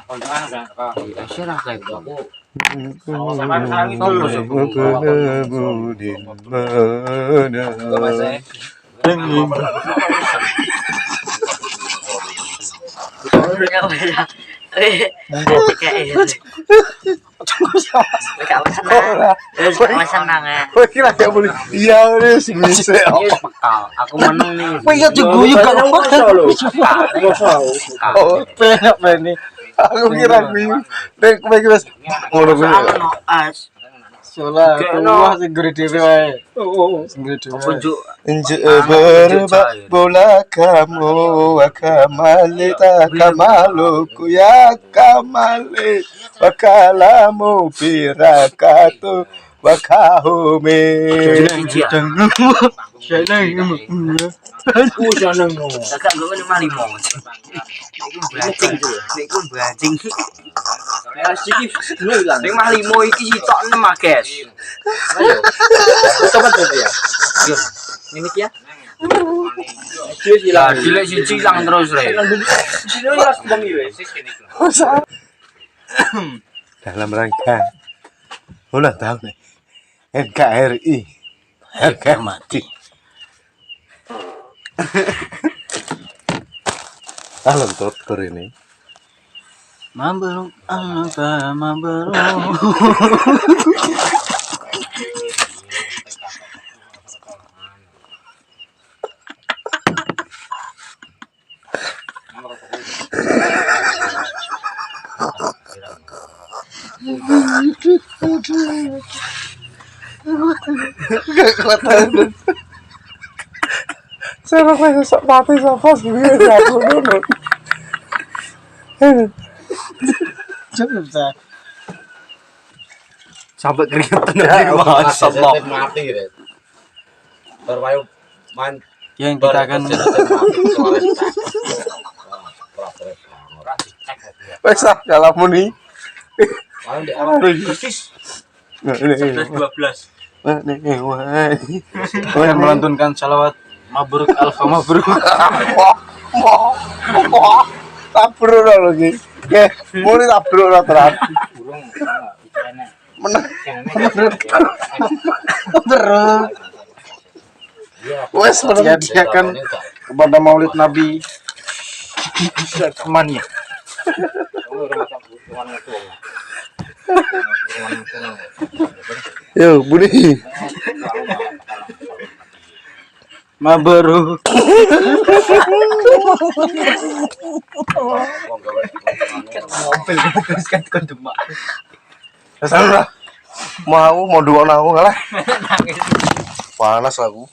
Iya udah sih bisa. Aku menang nih. Iya diguyur kan. Oh, penak ini. Aku kira gue nek kowe iki wis ngono kuwi. Solah tuwa sing gede dhewe wae. Sing gede dhewe. Injuk berbak bola kamu akamalita kamaluku ya kamale wakalamu pirakatu wakahumi. Jangan ngomong. Kakak gue ini maling mau. Niku bajing. Ya sikit hilang. Ning mah limo iki sitok nema, guys. Ayo. Coba ya. Ini ya. Dilek siji hilang terus re. Sini ya sedang iki wis kene iki. Dalam rangka ulang tahun NKRI harga mati. Alam tortur ini. Mabruk apa mabruk. Saya rasanya sok mati sama sendiri aku dulu. Cukup saya. Sampai keringetan dari masa mati deh. Terbayu main Yang kita akan Wes ah dalam nih. persis Ini 12. yang melantunkan salawat mabruk alfa mabruk. Tabro lagi. Oke, mulai tabro terat. Menang. Terus Wes diakan kepada Maulid Nabi temannya. Yo, Budi. Mabruk. Mobil kan kon demak. Salah. Mau dua aku ngalah. Panas aku.